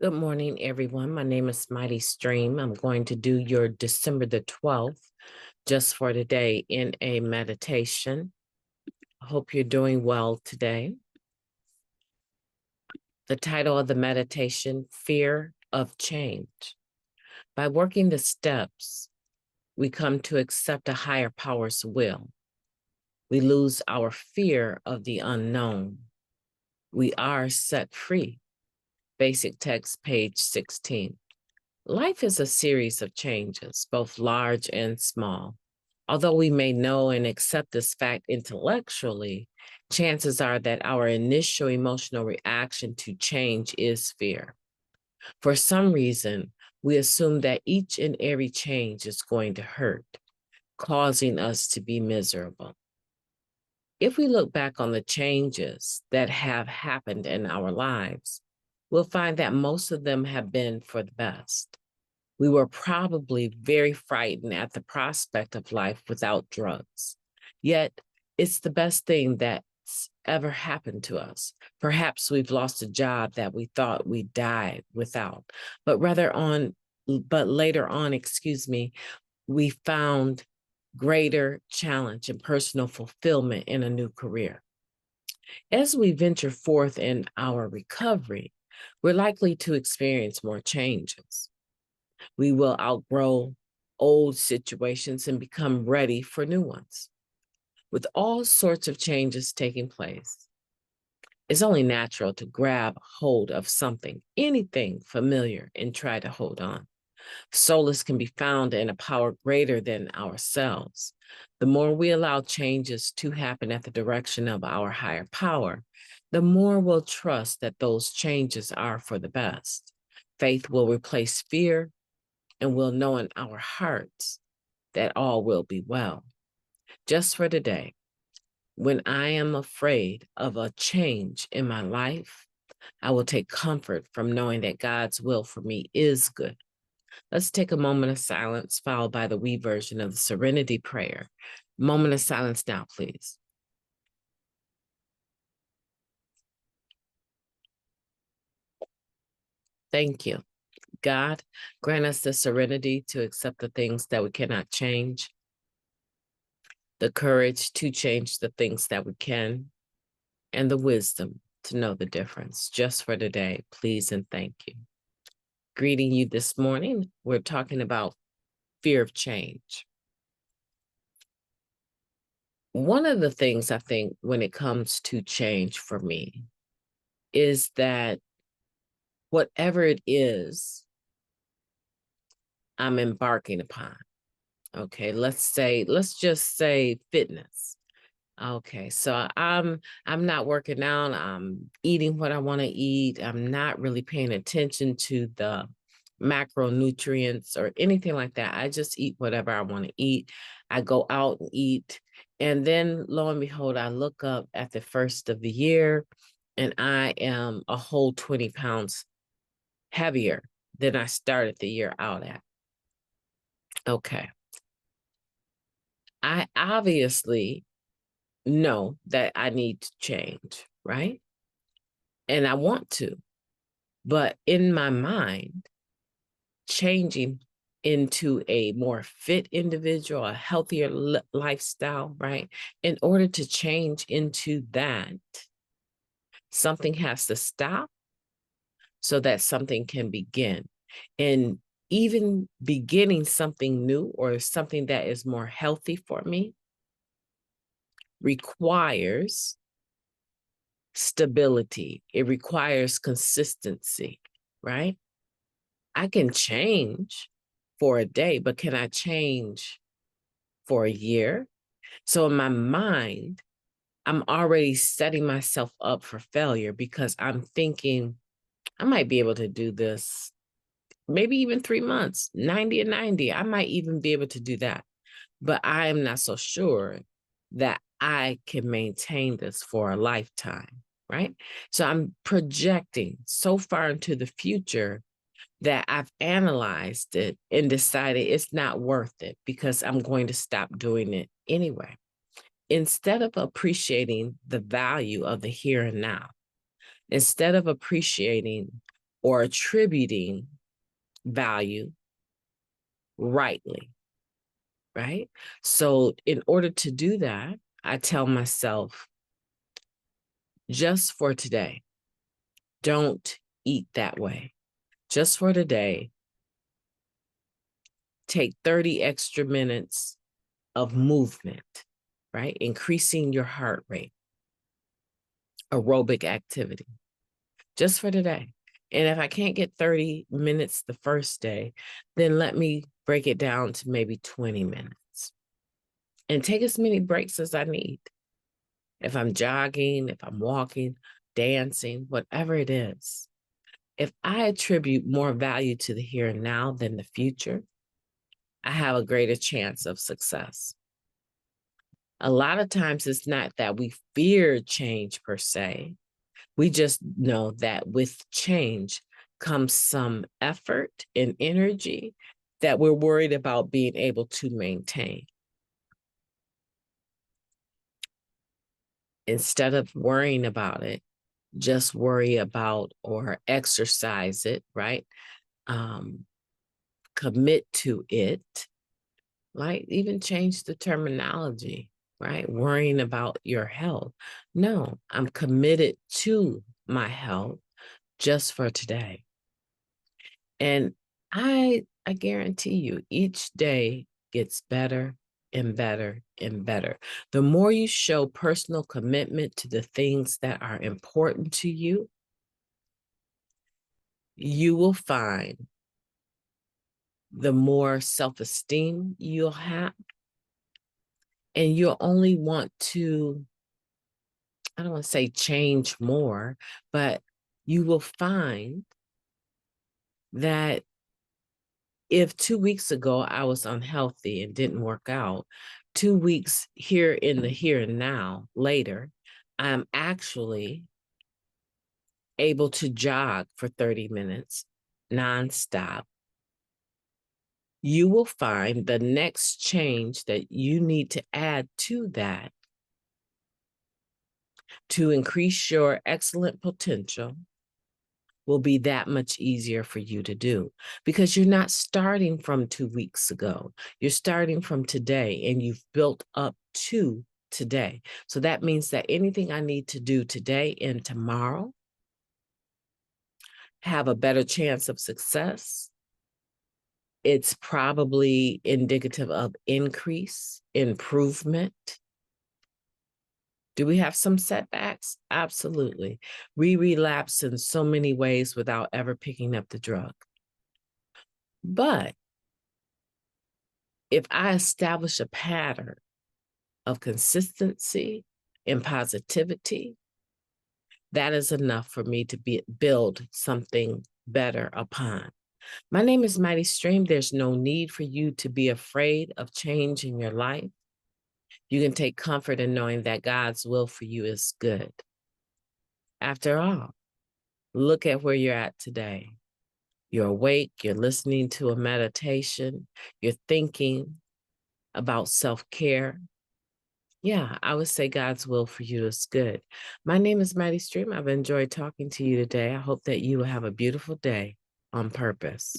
Good morning, everyone. My name is MightyStream. I'm going to do your December the 12th just for today in a meditation. I hope you're doing well today. The title of the meditation, Fear of Change. By working the steps, we come to accept a higher power's will. We lose our fear of the unknown. We are set free. Basic text, page 16. Life is a series of changes, both large and small. Although we may know and accept this fact intellectually, chances are that our initial emotional reaction to change is fear. For some reason, we assume that each and every change is going to hurt, causing us to be miserable. If we look back on the changes that have happened in our lives, we'll find that most of them have been for the best. We were probably very frightened at the prospect of life without drugs. Yet, it's the best thing that's ever happened to us. Perhaps we've lost a job that we thought we'd die without, but later on, we found greater challenge and personal fulfillment in a new career. As we venture forth in our recovery, we're likely to experience more changes. We will outgrow old situations and become ready for new ones. With all sorts of changes taking place, it's only natural to grab hold of something, anything familiar, and try to hold on. Solace can be found in a power greater than ourselves. The more we allow changes to happen at the direction of our higher power, the more we'll trust that those changes are for the best. Faith will replace fear, and we'll know in our hearts that all will be well. Just for today, when I am afraid of a change in my life, I will take comfort from knowing that God's will for me is good. Let's take a moment of silence, followed by the we version of the Serenity Prayer. Moment of silence now, please. Thank you. God, grant us the serenity to accept the things that we cannot change, the courage to change the things that we can, and the wisdom to know the difference. Just for today, please and thank you. Greeting you this morning, we're talking about fear of change. One of the things I think when it comes to change for me is that whatever it is I'm embarking upon, okay, let's just say fitness. Okay, so I'm not working out. I'm eating what I want to eat. I'm not really paying attention to the macronutrients or anything like that. I just eat whatever I want to eat. I go out and eat. And then lo and behold, I look up at the first of the year and I am a whole 20 pounds heavier than I started the year out at. Okay. I obviously know that I need to change, right? And I want to, but in my mind, changing into a more fit individual, a healthier lifestyle, right? In order to change into that, something has to stop so that something can begin. And even beginning something new or something that is more healthy for me requires stability. It requires consistency, right? I can change for a day, but can I change for a year? So in my mind, I'm already setting myself up for failure because I'm thinking I might be able to do this, maybe even 3 months, 90 and 90. I might even be able to do that. But I am not so sure that I can maintain this for a lifetime, right? So I'm projecting so far into the future that I've analyzed it and decided it's not worth it because I'm going to stop doing it anyway. Instead of appreciating the value of the here and now, instead of appreciating or attributing value rightly, right? So in order to do that, I tell myself, just for today, don't eat that way. Just for today, take 30 extra minutes of movement, right? Increasing your heart rate, aerobic activity, just for today. And if I can't get 30 minutes the first day, then let me break it down to maybe 20 minutes and take as many breaks as I need. If I'm jogging, if I'm walking, dancing, whatever it is, if I attribute more value to the here and now than the future, I have a greater chance of success. A lot of times it's not that we fear change per se. We just know that with change comes some effort and energy that we're worried about being able to maintain. Instead of worrying about it, just worry about or exercise it, right? Commit to it, like even change the terminology, right? Worrying about your health. No, I'm committed to my health just for today. And I guarantee you, each day gets better and better and better. The more you show personal commitment to the things that are important to you, you will find the more self-esteem you'll have. And you'll only want to, I don't want to say change more, but you will find that if 2 weeks ago I was unhealthy and didn't work out, 2 weeks here in the here and now later, I'm actually able to jog for 30 minutes nonstop. You will find the next change that you need to add to that to increase your excellent potential will be that much easier for you to do, because you're not starting from 2 weeks ago. You're starting from today, and you've built up to today. So that means that anything I need to do today and tomorrow have a better chance of success. It's probably indicative of increase, improvement. Do we have some setbacks? Absolutely. We relapse in so many ways without ever picking up the drug. But if I establish a pattern of consistency and positivity, that is enough for me to build something better upon. My name is Mighty Stream. There's no need for you to be afraid of change in your life. You can take comfort in knowing that God's will for you is good. After all, look at where you're at today. You're awake, you're listening to a meditation, you're thinking about self-care. Yeah, I would say God's will for you is good. My name is Mighty Stream. I've enjoyed talking to you today. I hope that you will have a beautiful day on purpose.